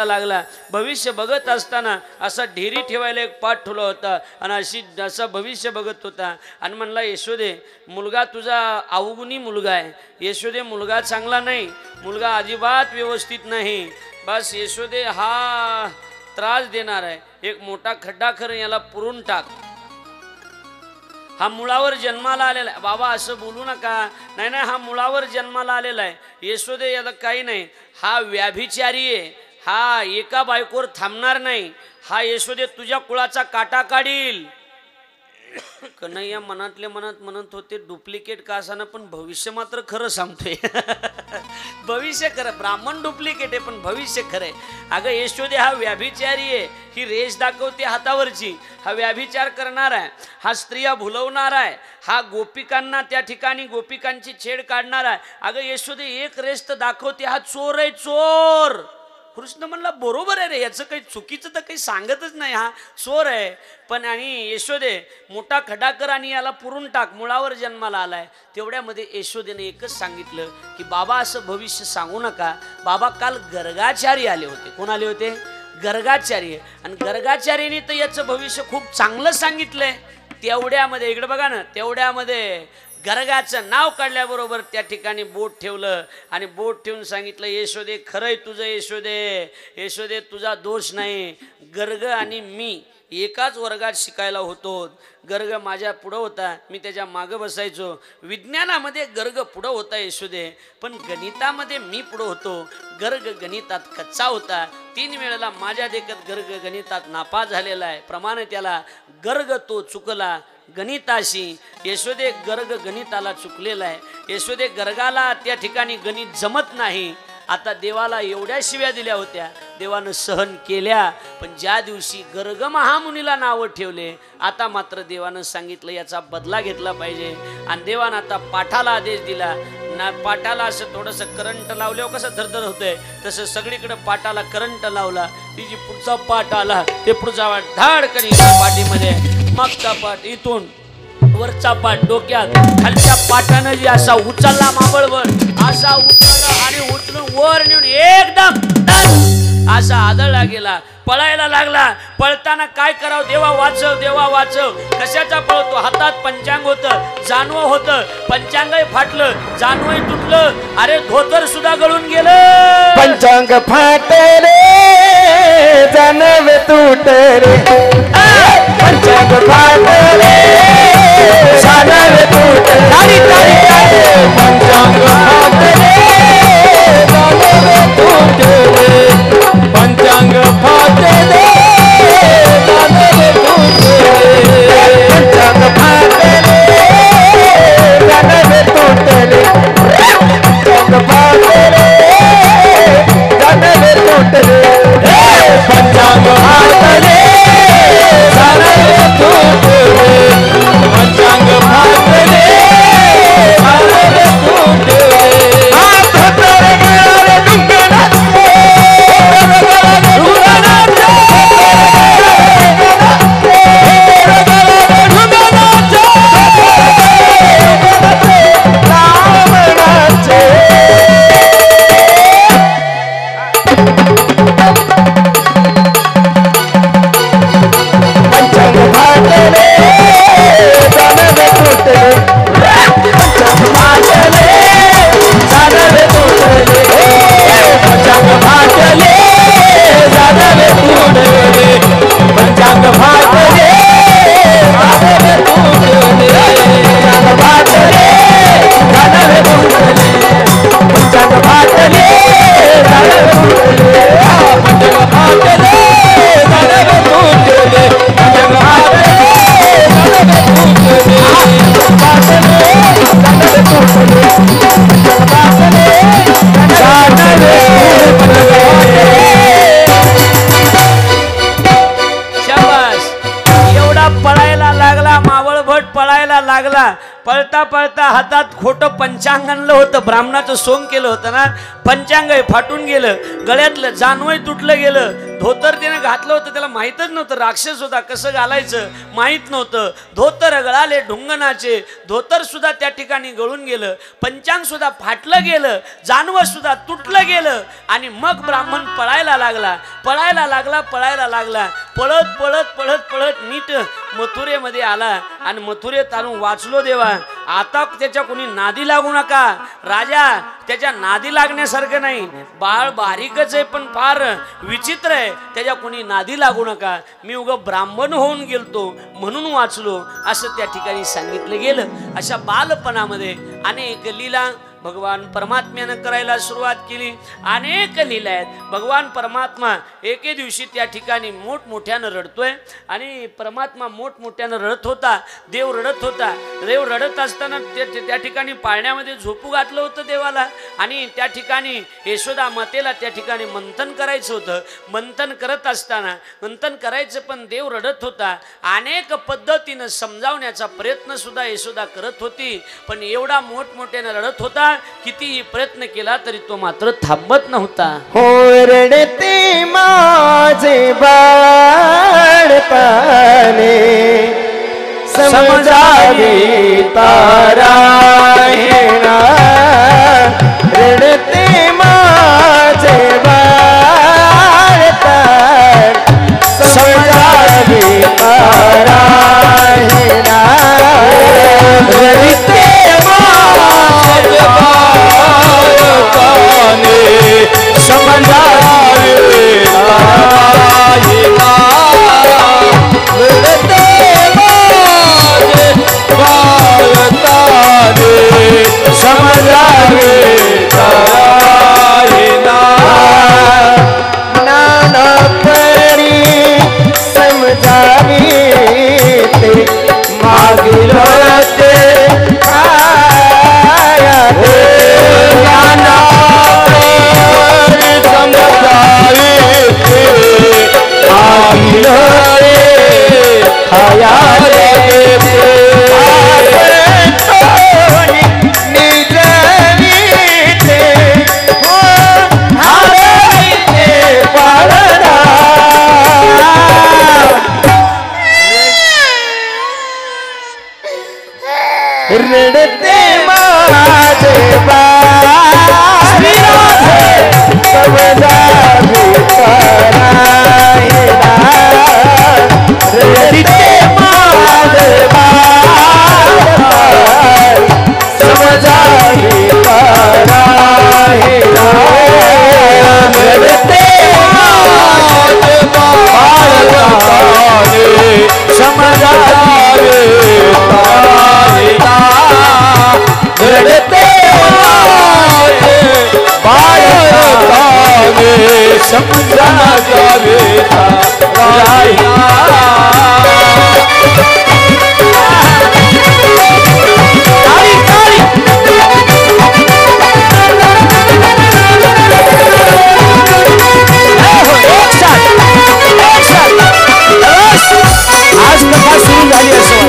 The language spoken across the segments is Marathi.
लागला। भविष्य बघत असताना असा ढेरी ठेवायला एक पाट ठेवला होता आणि असा भविष्य बघत होता आणि म्हणला, यशोदे मुलगा तुझा अवगुणी मुलगा आहे, यशोदे मुलगा चांगला नाही, मुलगा अजिबात व्यवस्थित नाही, बस यशोदे हा त्रास देणार आहे, एक मोठा खड्डा कर याला पुरून टाक, हा मुळावर जन्माला आलेला आहे। बाबा असं बोलू नका, नाही नाही हा मुळावर जन्माला आलेला आहे, यशोदे याला काही नाही, हा व्याभिचारी आहे, हा एका बायकोवर थांबणार नाही, हा यशोदे तुझ्या कुळाचा काटा काढील। कन्हैया मनातले मनात म्हणत होते डुप्लिकेट का असाना पण भविष्य मात्र खरं सांगतोय। भविष्य खरं, ब्राह्मण डुप्लिकेट आहे पण भविष्य खरं आहे। अगं यशोदे हा व्याभिचारी आहे, ही रेष दाखवते हातावरची, हा व्याभिचार करणार आहे, हा स्त्रिया भुलवणार आहे, हा गोपिकांना त्या ठिकाणी गोपिकांची छेड काढणार आहे। अगं यशोदे एक रेष तर दाखवते, हा चोर आहे चोर। कृष्ण म्हणला बरोबर आहे रे, याचं काही चुकीचं तर काही सांगतच नाही, हा चोर आहे पण। आणि यशोदे मोठा खड्डा कर आणि याला पुरून टाक, मुळावर जन्माला आलाय। तेवढ्यामध्ये यशोदेने एकच सांगितलं की बाबा असं भविष्य सांगू नका। बाबा काल गर्गाचारी आले होते, कोण आले होते? गर्गाचारी, आणि गर्गाचार्याने तर याचं भविष्य खूप चांगलं सांगितलंय। तेवढ्यामध्ये इकडे बघा ना, तेवढ्यामध्ये गर्गाचं नाव काढल्याबरोबर त्या ठिकाणी बोट ठेवलं आणि बोट ठेवून सांगितलं, यशोदे खरंय तुझं, यशोदे यशोदे तुझा दोष नाही, गर्ग आणि मी एकाच वर्गात शिकायला होतो, गर्ग माझ्या पुढं होता, मी त्याच्या मागं बसायचो, विज्ञानामध्ये गर्ग पुढं होता यशोदे, पण गणितामध्ये मी पुढं होतो, गर्ग गणितात कच्चा होता, 3 वेळेला माझ्या देखत गर्ग गणितात नापास झालेला आहे, प्रमाणे त्याला गर्ग तो चुकला गणिताशी। यशोदे गर्ग गणिताला चुकलेला आहे, यशोदे गर्गाला त्या ठिकाणी गणित जमत नाही। आता देवाला एवढ्या शिव्या दिल्या होत्या, देवानं सहन केल्या, पण ज्या दिवशी गर्ग महामुनीला नावं ठेवले, आता मात्र देवानं सांगितलं याचा बदला घेतला पाहिजे। आणि देवानं आता पाठाला आदेश दिला ना, पाठाला असं थोडंसं करंट लावल्यावर कसं धरधर होतंय तसं सगळीकडे पाठाला करंट लावला, तिची पुढचा पाठ आला, ते पुढचा पाठ धाडकन पाठीमध्ये, मागचा पाठ इथून, वरचा पाठ डोक्यात, खालच्या पाठानं जी असा उचलला माबळवर, असा उचलला आणि उचलून वर नेऊन एकदम असा आदळला गेला, पळायला लागला। पळताना काय करावं, देवा वाचव, देवा वाचव, कशाचा पळतो, हातात पंचांग होतं, जानवं होतं, पंचांगही फाटलं, जानवही तुटलं, अरे धोतर सुद्धा गळून गेलं, पंचांग फाटले जानवे तुटले, पंचांग फाटले जानवे तुटले, पंचांग फाटले जानवे तुटले, पंचांग फाटले जानवे तुटले, पंचांग फाटले जानवे तुटले, पंचांग फाटले जानवे तुटले, पंचांग फाटले जानवे तुटले, पंचांग फाटले जानवे तुटले, हात धोतर गळाले डुंगणात, पंचांग फाटले लागला. पळता पळता हातात खोटं पंचांग आणलं होतं, ब्राह्मणाचं सोंग केलं होतं ना, पंचांग फाटून गेलं, गळ्यातलं जानवय तुटलं गेलं. धोतर त्याने घातलं होतं, त्याला माहीतच नव्हतं, राक्षस होता, कसं घालायचं माहीत नव्हतं. धोतर गळाले ढुंगणाचे, धोतर सुद्धा त्या ठिकाणी गळून गेलं, पंचांग सुद्धा फाटलं गेलं, जानवं सुद्धा तुटलं गेलं. आणि मग ब्राह्मण पळायला लागला, पळायला लागला, पळायला लागला. पळत पळत पळत पळत नीट मथुरेमध्ये आला आणि मथुरेत आणून वाचलो. देवा, आता त्याच्या कोणी नादी लागू नका. राजा त्याच्या नादी लागण्यासारखं नाही, बाळ बारीकच आहे पण फार विचित्र आहे, त्याच्या कोणी नादी लागू नका. मी उगं ब्राह्मण होऊन गेलतो म्हणून वाचलो असं त्या ठिकाणी सांगितलं गेलं. अशा बालपणामध्ये अनेक लीला भगवान परमात्म्यानं करायला सुरुवात केली. अनेक लीला आहेत. भगवान परमात्मा एके दिवशी त्या ठिकाणी मोठमोठ्यानं रडतोय आणि परमात्मा मोठमोठ्यानं रडत होता, देव रडत होता. देव रडत असताना त्या ठिकाणी पाळण्यामध्ये झोपू घातलं होतं देवाला आणि त्या ठिकाणी यशोदा मातेला त्या ठिकाणी मंथन करायचं होतं. मंथन करत असताना मंथन करायचं पण देव रडत होता. अनेक पद्धतीनं समजावण्याचा प्रयत्न सुद्धा यशोदा करत होती, पण एवढा मोठमोठ्यानं रडत होता, कितीही प्रयत्न केला तरी तो मात्र थांबत नव्हता. हो रडते माझे बाळपणे समजावी तारायणा, रडते माझे बाळपण समजावी तारायणा, रडते माझे बाळपणे समजावी तारायणा, रडते माझे बाळपणे समजावी तारायणा, नानपणी समजावी ते मागील ते आया रे, नानपणी समजावी ते मागील रे आया रे, रडते माझे बाळपण समजावी तारायणा, रडते माझे बाळपण समजावी तारायणा, रडते माझे बाळपण समजावी तारायणा, रडते माझे बाळपण समजावी तारायणा. आज कथा सुरू झाली असं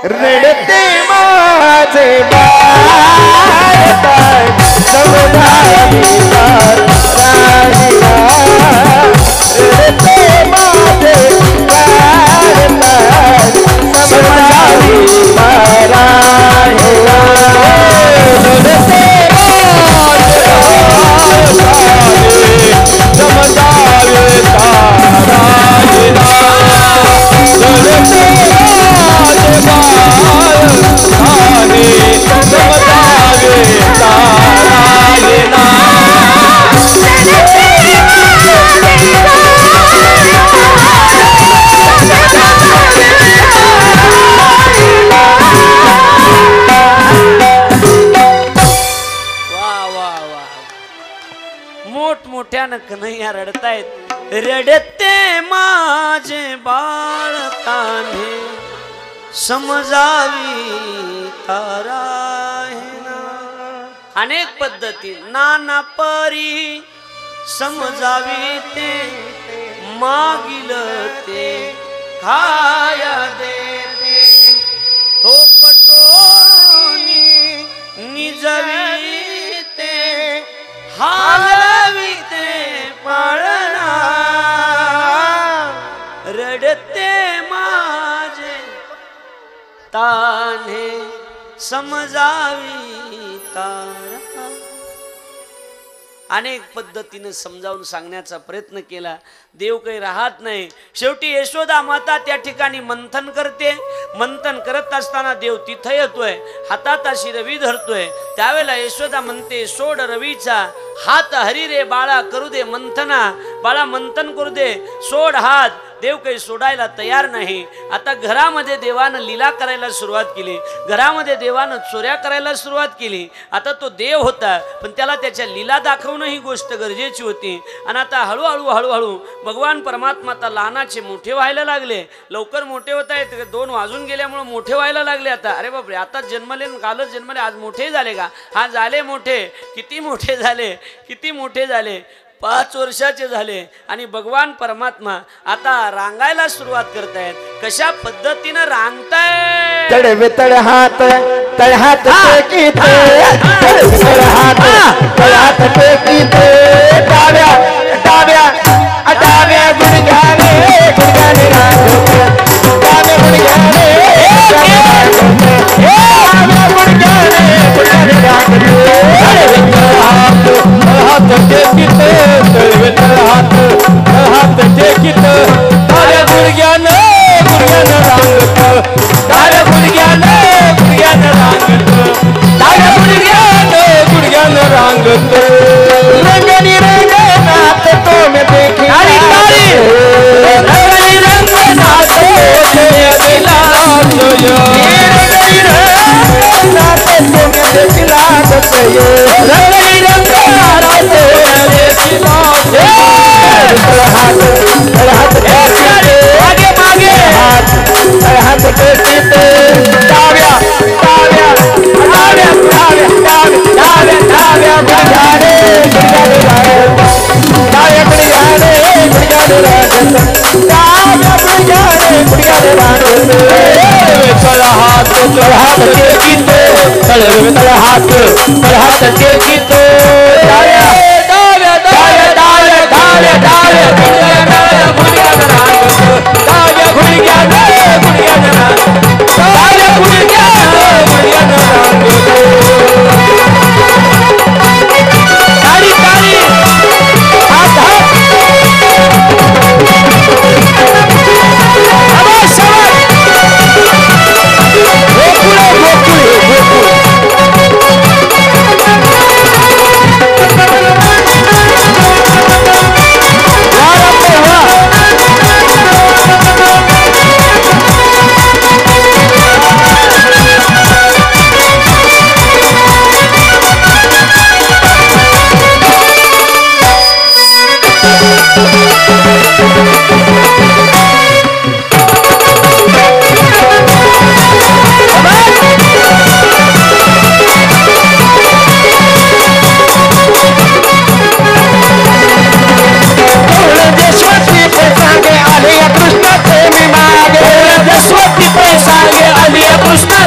रडते माझे बाळ समजावी राहिला रडते माझे बाळ समजावी राहिला रडते समजावे राहिला मोठमोठ्यानं कन्हैया रडतायत. रडते माझे बाळ कान्हे समजावी तारा अनेक पद्धती नाना परी समजावी ते मागिल ते खाया देते थोपटोनी निजवी ते हालवी ते पाळणा रडते माझे तान्हे समजावी तारा. अनेक पद्धतीने समजावून सांगण्याचा प्रयत्न केला. देव काही राहत नाही. शेवटी यशोदा माता त्या ठिकाणी मंथन करते. मंथन करत असताना देव तिथं येतोय. हातात अशी रवी धरतोय. त्यावेळेला यशोदा म्हणते सोड रवीचा हात हरी रे बाळा करू दे मंथना. बाळा मंथन करू दे सोड हात. देव काही सोडायला तयार नाही. आता घरामध्ये देवानं लीला करायला सुरुवात केली. घरामध्ये देवानं चोऱ्या करायला सुरुवात केली. आता तो देव होता पण त्याला त्याच्या लीला दाखवणं ही गोष्ट गरजेची होती. आणि आता हळूहळू हळूहळू भगवान परमात्मा आता लहानाचे मोठे व्हायला लागले. लवकर मोठे होत आहेत. 2 वाजून गेल्यामुळे मोठे व्हायला लागले. आता अरे बापरे आता जन्मले कालच जन्मले आज मोठे झाले का. हा झाले मोठे. किती मोठे झाले किती मोठे झाले. 5 वर्षाचे झाले आणि भगवान परमात्मा आता रांगायला सुरुवात करतायत. कशा पद्धतीनं रांगतायत. तडवे तळहात तळहात टेकीते तळहात तळहात टेकीते डाव्या डाव्या डाव्या गुडघ्याने गुडघ्याने रांगते डाव्या गुडघ्याने डाव्या गुडघ्याने गुडघ्याने रांगते तळहात टेकीते तळवे तळहात तळहात टेकीते डाव्या गुडघ्याने गुडघ्याने रांगत डाव्या गुडघ्याने गुडघ्याने रांगत डाव्या गुडघ्याने गुडघ्याने रांगत रंगनी रंगनाथ तो मैं देखी रंगनी रंगनाथ जय दिला जय रंगनी रंगनाथ तो मैं देखिला जय रंगनी रंगनाथ देखिला जय हाथ हाथ आगे आगे हाथ हाथ टेकीते डाव्या डाव्या डाव्या डाव्या डाव्या डाव्या गुडघ्याने गुडघ्याने रांगत डाव्या गुडघ्याने गुडघ्याने रांगत डाव्या गुडघ्याने गुडघ्याने रांगत तळहात तळहात टेकीते तळहात तळहात टेकीते डाव्या डाव्या डाव्या डाव्या डाव्या डाव्या गुडघ्याने रांगत डाव्या गुडघ्याने गुडघ्याने रांगत डाव्या गुडघ्याने गुडघ्याने रांगत ताली ताली हात हात शाबाश शाबाश गोकुळ गोकुळ गोकुळ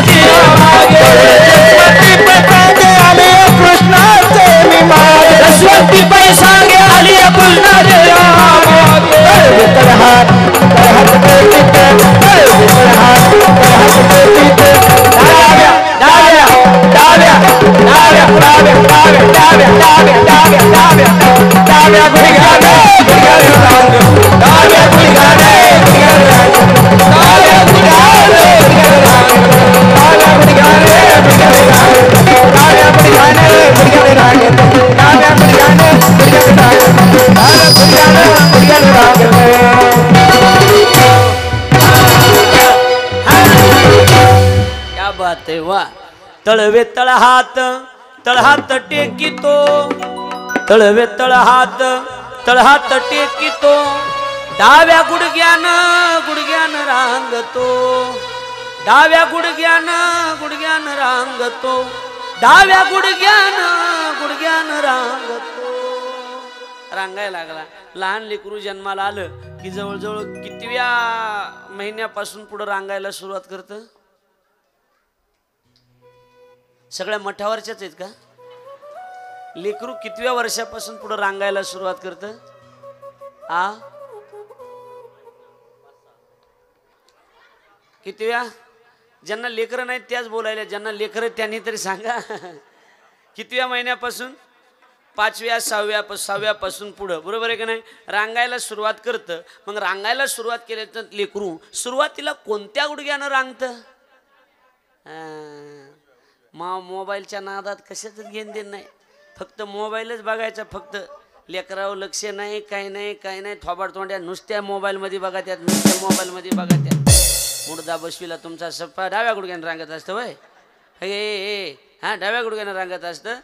देवा मागे दशवंती पैसांगे आले कृष्णाचे मी मागे दशवंती पैसांगे आले कृष्णा देवा मागे तळहात बेटीत डाव्या डाव्या डाव्या डाव्या डाव्या डाव्या डाव्या डाव्या डाव्या डाव्या गुडघ्याने रांग डाव्या गुडघ्याने रांग डाव्या गुडघ्याने रांग डाव्या गुडघ्याने रांग डाव्या गुडघ्याने रांग डाव्या गुडघ्याने रांग क्या बात है वाह तळवे तळहात तळहात टेकितो तळवे तळहात टेकितो डाव्या गुडघ्यानं रांगतो डाव्या गुडघ्यानं रांगतो डाव्या गुडघ्यानं रांगतो रांगायला लागला लहान लेकरू जन्माला आलं की जवळजवळ कितव्या महिन्यापासून पुढे रांगायला सुरुवात करतं सगळ्या मठावरच्याच आहेत का लेकरू कितव्या वर्षापासून पुढे रांगायला सुरुवात करतं कितव्या ज्यांना लेकरं नाहीत त्याच बोलायला ज्यांना लेकरं त्यांनी तरी सांगा कितव्या महिन्यापासून 5व्या 6व्यापासून पुढं बरोबर आहे का नाही रांगायला सुरुवात करतं मग रांगायला सुरुवात केल्यानंतर लेकरू सुरुवातीला कोणत्या गुडघ्यानं रांगतं मोबाईलच्या नादात कशाच घेण देण नाही फक्त मोबाईलच बघायचा फक्त लेकरावर लक्ष नाही काही नाही थोबाड तोंड्या नुसत्या मोबाईलमध्ये बघा त्यात नुसत्या मोबाईलमध्ये बघा त्यात मुडदा बसवीला तुमचा सप्पा डाव्या गुडघ्यानं रांगत असतं वय हे हां डाव्या गुडघ्यानं रांगत असतं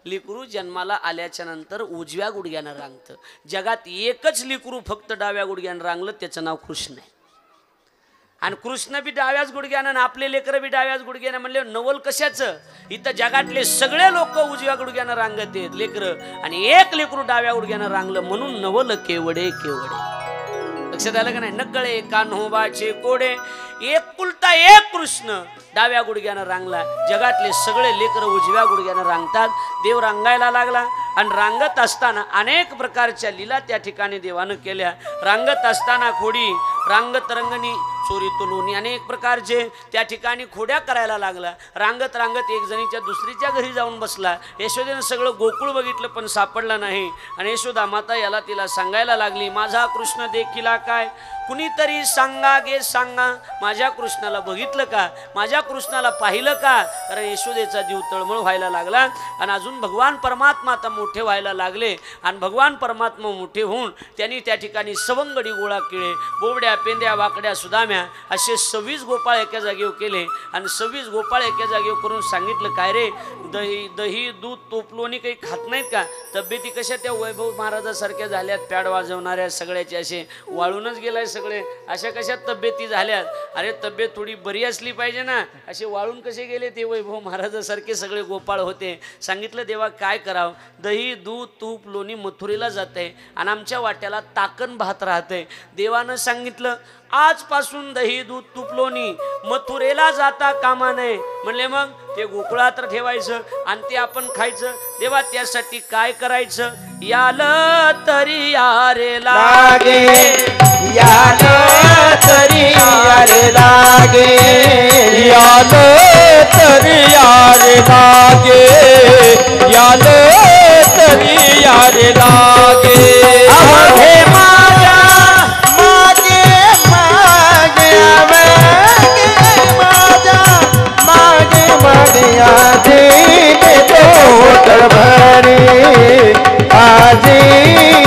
लेकरू जन्माला आल्याच्या नंतर उजव्या गुडघ्यानं रांगतं जगात एकच लेकरू फक्त डाव्या गुडघ्यानं रांगलं त्याचं नाव कृष्ण आहे आणि कृष्ण बी डाव्याच गुडघ्यानं आपले लेकरं बी डाव्याच गुडघ्यानं म्हणले नवल कशाचं इथं जगातले सगळे लोक उजव्या गुडघ्यानं रांगत आहेत लेकरं आणि एक लेकरू डाव्या गुडघ्यानं रांगलं म्हणून नवल केवडे लक्षात आलं का नाही नकळे कान्होबाचे कोडे एकुलता एक कृष्ण डाव्या गुडघ्यानं रांगला जगातले सगळे लेकरं उजव्या गुडघ्यानं रांगतात देव रांगायला लागला आणि रांगत असताना अनेक प्रकारच्या लीला त्या ठिकाणी देवानं केल्या रांगत असताना खोडी रांगत रंगणी चोरी तुलोनी अनेक प्रकारचे त्या ठिकाणी खोड्या करायला लागला रांगत एक जणीच्या दुसरीच्या घरी जाऊन बसला यशोदेनं सगळं गोकुळ बघितलं पण सापडलं नाही आणि यशोदा माता याला तिला सांगायला लागली माझा कृष्ण देखीला काय कुणीतरी सांगा गे सांगा माझ्या कृष्णाला बघितलं का माझ्या कृष्णाला पाहिलं का कारण यशोदेचा जीव तळमळ व्हायला लागला आणि अजून भगवान परमात्मा आता मोठे व्हायला लागले आणि भगवान परमात्मा मोठे होऊन त्यांनी त्या ठिकाणी सवंगडी गोळा केले बोबड्या पेंद्या वाकड्या सुदाम्या असे 26 गोपाळ एका जागेवर केले आणि 26 गोपाळ एका जागेवर करून सांगितलं काय रे दही दूध तूप लोणी काही खात नाहीत का तब्येती कशा त्या वैभव महाराजासारख्या झाल्यात पॅड वाजवणाऱ्या सगळ्याचे असे वाळूनच गेलाय सगळे अशा कशा तब्येती झाल्यात अरे तब्येत थोडी बरी असली पाहिजे ना असे वाळून कसे गेले ते वैभव महाराजासारखे सगळे गोपाळ होते सांगितलं देवा काय करावं दही दूध तूप लोणी मथुरेला जाते आणि आमच्या वाट्याला ताकण भात राहते देवानं सांगितलं आजपासून दही दूध तूप लोणी मथुरेला जाता कामा नये म्हणले मग ते गोकुळात ठेवायचं आणि ते आपण खायचं देवा त्यासाठी काय करायचं याल तरी यारे लागे याल तरी यारे लागे याल तरी यारे लागे याल तरी यारे लागे अवघे माझ्या मागे मागे अवघे माझ्या मागे मागे आजी देतो पोट भरी आजी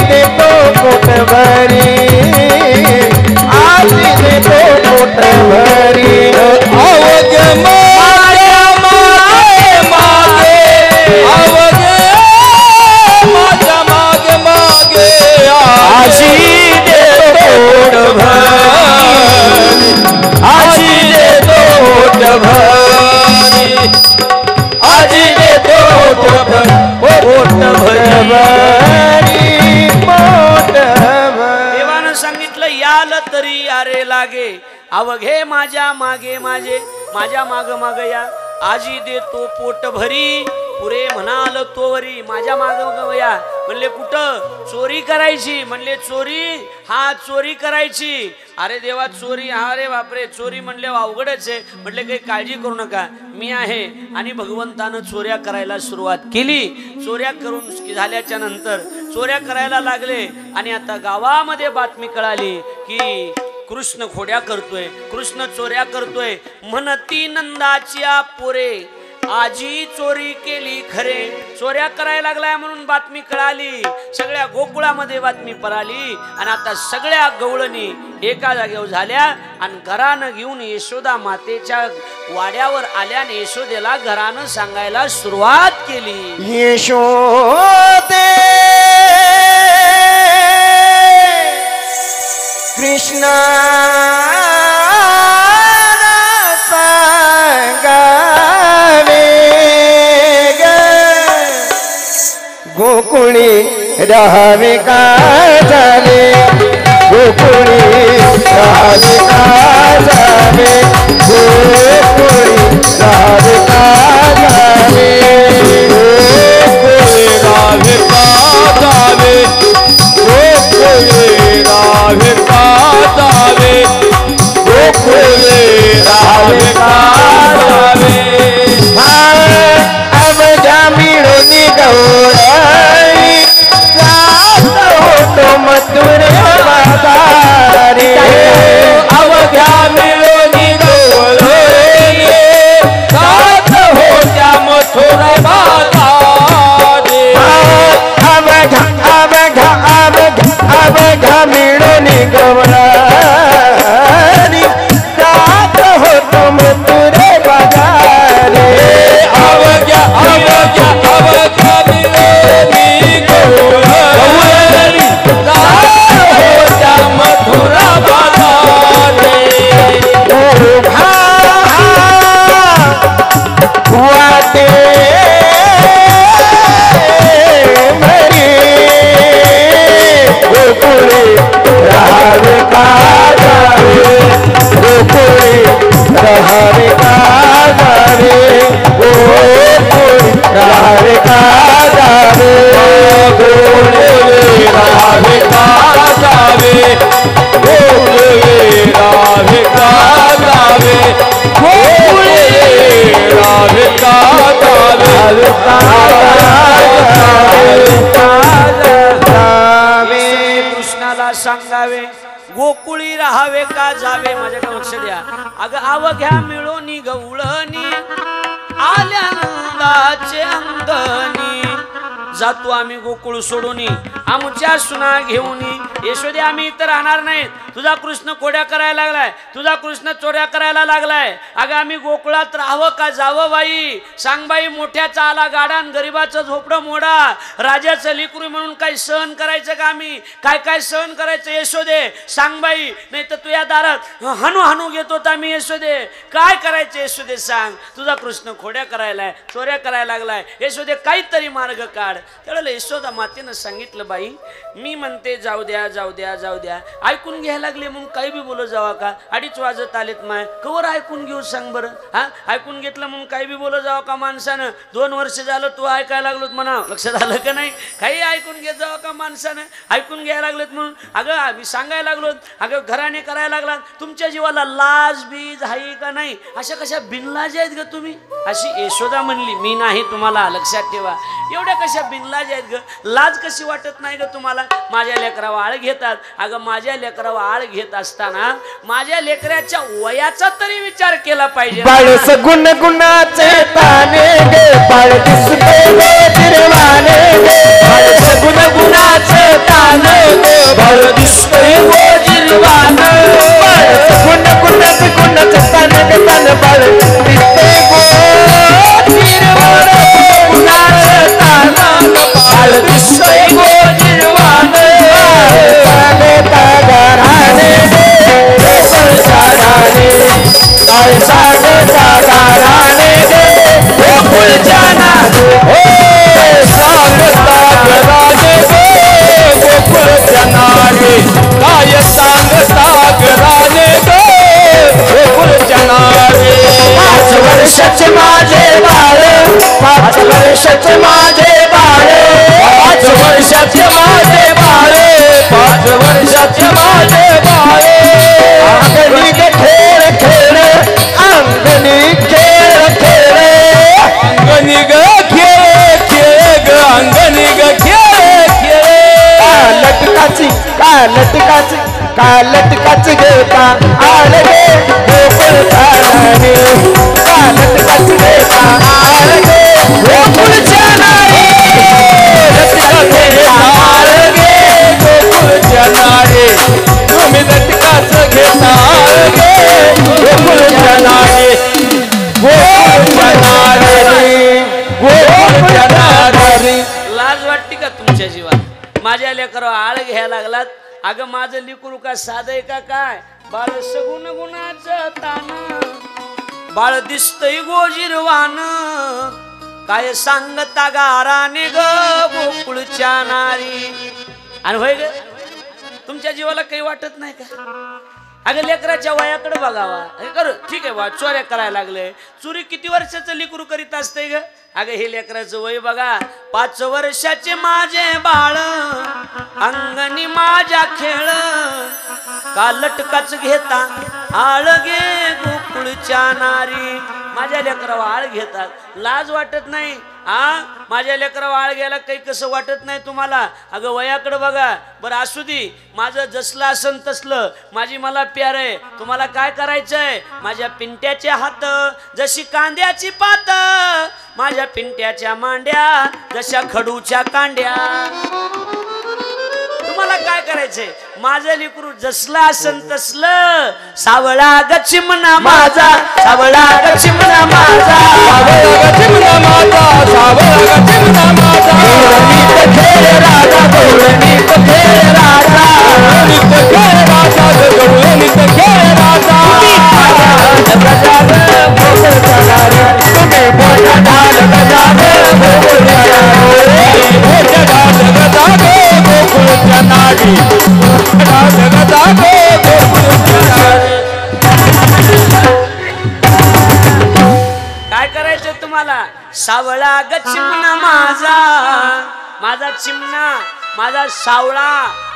देतो पोट भरी आजी देतो पोट भरी अवघ माझ्या मागे मागे अवघ माझ्या मागे मागे आजी देतो पोट भरी आजी देतो पोट भरी आजी देतो पोट भरी देवानं सांगितलं याल तरी यारे लागे अवघे माझ्या मागे माझ्या माग या आजी देतो पोट भरी पुरे म्हणाल तोवरी माझ्या माग या म्हणले कुठं चोरी करायची म्हणले चोरी हा चोरी करायची अरे देवा चोरी अरे बापरे चोरी म्हणले अवघडच आहे म्हटले काही काळजी करू नका मी आहे आणि भगवंतानं चोऱ्या करायला सुरुवात केली चोऱ्या करून झाल्याच्या नंतर चोऱ्या करायला लागले आणि आता गावामध्ये बातमी कळाली की कृष्ण खोड्या करतोय कृष्ण चोऱ्या करतोय म्हणती नंदाच्या पोरे आजी चोरी केली खरे चोऱ्या करायला लागलाय म्हणून बातमी कळाली सगळ्या गोकुळामध्ये बातमी पराली आणि आता सगळ्या गवळणी एका जागेवर झाल्या आणि घरानं घेऊन यशोदा मातेच्या वाड्यावर आल्या आणि यशोदेला घरानं सांगायला सुरुवात केली यशोदे कृष्णा गोकुळी राहावे का जावे गोकुळी राहावे का जावे गोकुळी राहावे का जावे गोकुळी राहावे का जावे गोकुळी राहावे का जावे गोकुळी राहावे का जावे अवघ्या मिळून गौराई होतो मथुरे बाजारी अवघ्या मिळून गौराई जात होत्या मथुरा बाजारी अवघ्या मिळून गौराई जात होतो मथुरे बाजारी अवघ्या कृष्णाला सांगावे गोकुळी राहावे का जावे माझ्याकडे लक्ष द्या अगं अवघ्या मिळून गवळणी आल्या नंदाचे अंगणी जातो आम्ही गोकुळ सोडून आमच्या सुना घेऊन यशोदे आम्ही इथं राहणार नाही तुझा कृष्ण कोड्या करायला लागलाय तुझा कृष्ण चोऱ्या करायला लागलाय अगं आम्ही गोकुळात राहावं का जावं बाई सांग बाई मोठ्याचा आला गाडान गरीबाचं झोपडं मोडा राजाचं लिकरू म्हणून काही सहन करायचं का आम्ही काय काय सहन करायचं यशोदे सांग बाई नाही तर तुझ्या दारात हानू घेत होता मी यशोदे काय करायचं यशोदे सांग तुझा कृष्ण खोड्या करायलाय चोऱ्या करायला लागलाय यशोदे काहीतरी मार्ग काढ त्यावेळेला यशोदा मातेनं सांगितलं बाई मी म्हणते जाऊ द्या ऐकून घ्यायला लागले म्हणून काही बी बोलत जावा का 2:30 वाजत आलेत माय कवर ऐकून घेऊ सांग बरं हा ऐकून घेतलं म्हणून काही बी बोलत जावा का माणसानं 2 वर्ष झालं तू ऐकायला लागलोत म्हणा लक्षात आलं का नाही काही ऐकून घेत जावा का माणसानं ऐकून घ्यायला लागलेत म्हणून अगं आम्ही सांगायला लागलोत अगं घराने करायला लागलात तुमच्या जीवाला लाज बीज आहे का नाही अशा कशा बिनलाज आहेत ग तुम्ही अशी यशोदा म्हणली मी नाही तुम्हाला लक्षात ठेवा एवढ्या कशा बिनलाज आहेत ग लाज कशी वाटत नाही ग तुम्हाला माझ्या लेकरावर आळ घेतात अगं माझ्या लेकरावर आळ घेत असताना माझ्या लेकराच्या वयाचा तरी विचार केला पाहिजे बाळस गुण गुणाचे ताने गे बाळ दिसते जिरवाने बाळस गुण गुणाचे ताने गे बाळ दिसते जिरवाने बाळस गुण गुणाचे ताने गे ताने बाळ दिसते जिरवाने गुणाचे ताने बाळ दिसते जिरवाने ताने तागाराने संसाराने काय सागराने गोकुळ जाना हो सांगता गराने गोकुळ जनाने काय सांगता गराने वर्षाचे माझे बाळ 5 वर्षाचे माझे बाळ 5 वर्षाचे माझे बाळ 5 वर्षाचे माझे बाळ अंगणी खेळ खेळ अंगणी खेळ खेळ अंगणी ग खेळ खेळ ग अंगणी ग खेळ खेळ लटकाची लटकाची घेता आळगे गोकुळ चालणे लटकाची घेता आळगे गोकुळ चालणे लटकाची घेता आळगे गोकुळ चालणे तुम्ही लटकाच घेता आळगे गोकुळ चालणे गोकुळ चालणे गोकुळ चालणे लाज वाटते का तुमच्या जीवात माझ्या लेकरं आळ घ्यायला लागलात अगं माझं लिकरू का साधय का काय बाळ सगुण गुणाचं तान बाळ दिसतय गोजिरवान काय सांगता गाराने ग गोकुळच्या नारी आणि होय ग तुमच्या जीवाला काही वाटत नाही का अगं लेकराच्या वयाकडे बघावा कर ठीक आहे बा चोऱ्या करायला लागले चोरी किती वर्षाचं लिकरू करीत असते ग अगं हे लेकराचं वय बघा 5 वर्षाचे माझे बाळ अंगणी माझ्या खेळ का लटकाच घेता आळगे गोकुळच्या नारी माझ्या लेकरावर आळ घेतात लाज वाटत नाही माझ्या लेकरावर आळ घ्यायला काही कसं वाटत नाही तुम्हाला अगं वयाकडे बघा बरं असू दे माझं जसलं असन तसलं माझी मला प्यार आहे तुम्हाला काय करायचंय माझ्या पिंट्याचे हात जशी कांद्याची पात माझ्या पिंट्याच्या मांड्या जशा खडूच्या कांड्या तुम्हाला काय करायचंय माझं लेकरू जसलं असन तसलं सावळा गचिमना माझा सावळा गचिमना माझा सावळा गचिमना माझा सावळा गचिमना माझा गौरणीत खेळ राजा गौरणीत खेळ राजा गौरणीत खेळ राजा गौरणीत खेळ राजा तुम्ही मोठा ढाल गजारे गोकुळच्या नारी मोठा ढाल गजारे गोकुळच्या नारी ढाल गजारे गोकुळच्या नारी काय करायचं तुम्हाला सावळा ग चिमणा माझा माझा चिमणा माझा सावळा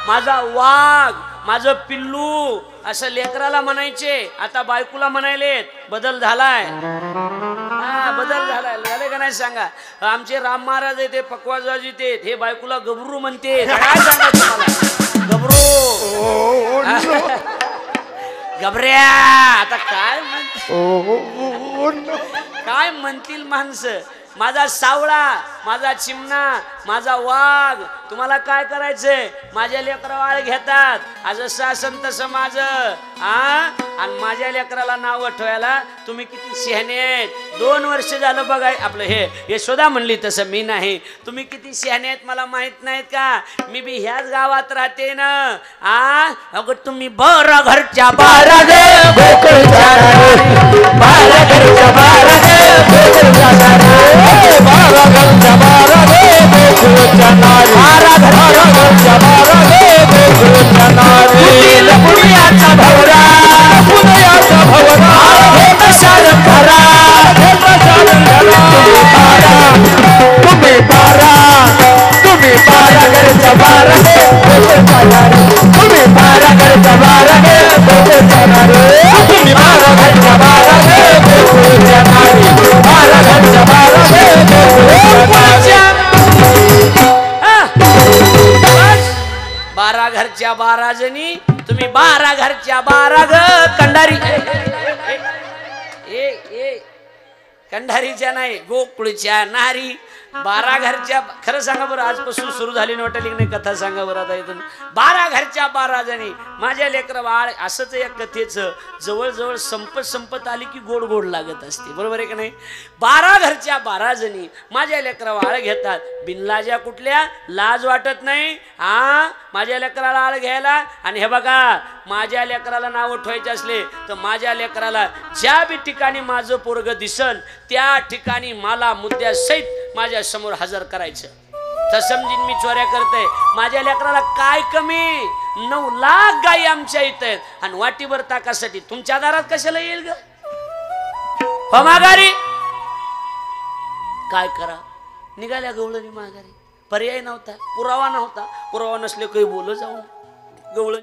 माझा वाघ माझं पिल्लू असं लेकराला म्हणायचे आता बायकोला म्हणायलेत बदल झालाय बदल झालाय का नाही सांगा आमचे राम महाराज आहे ते पकवाजवाजी ते हे बायकोला गबरू म्हणते काय सांगा तुम्हाला गबरू गबऱ्या आता काय काय म्हणतील माणसं माझा सावळा माझा चिमणा माझा वाघ तुम्हाला काय करायचंय माझ्या लेकराला वाळ घेतात जसं असं तसं माझं आणि माझ्या लेकराला नाव ठेवायला तुम्ही किती शहाणे आहेत 2 वर्ष झालं बघा आपलं हे यशोदा म्हणली तसं मी नाही तुम्ही किती शहाणे आहेत मला माहित नाहीत का मी बी ह्याच गावात राहते ना अगं तुम्ही 12 घरच्या 12 गोकुळच्या नारी 12 घरच्या 12 गोकुळच्या नारी 12 घरच्या 12 गोकुळच्या नारी 12 घरच्या 12 गोकुळच्या नारी पुण्याचा भवरा पुण्याचा भवरा शालन धरा शालन धरा तुम्ही 12 घरच्या 12 गोकुळच्या नारी तुम्ही 12 घरच्या 12 गोकुळच्या नारी तुम्ही 12 घरच्या 12 गोकुळच्या नारी 12 घरच्या 12 गोकुळच्या 12 घरच्या 12 जणी तुम्ही 12 घरच्या 12 ग कंडारी कंडारीच्या नाही गोकुळच्या नारी 12 घरच्या खरं सांगा बरं आजपासून सुरू झाली नोटलिंग नाही कथा सांगा बरं आता इथून 12 घरच्या 12 जणी माझ्या लेकरं बाळ असंच या कथेचं जवळजवळ संपत आली की गोड गोड लागत असते बरोबर आहे का नाही 12 घरच्या 12 जणी माझ्या लेकरं बाळ घेतात बिनलाज्या कुठल्या लाज वाटत नाही माझ्या लेकराला आळ घ्यायला आणि हे बघा माझ्या लेकराला नाव ठेवायचे असले तर माझ्या लेकराला ज्या बी ठिकाणी माझं पोरग दिसन त्या ठिकाणी मला मुद्द्यासहित माझ्या समोर हजर करायचं तर समजीन मी चोऱ्या करते माझ्या लेकराला काय कमी 9 लाख गायी आमच्या इथं आहेत आणि वाटीभर ताकासाठी तुमच्या दारात कशाला येईल ग हो माघारी काय करा निघाल्या गवळणी माघारी पर्याय नव्हता पुरावा नव्हता पुरावा नसले काही बोल जाऊन गवळण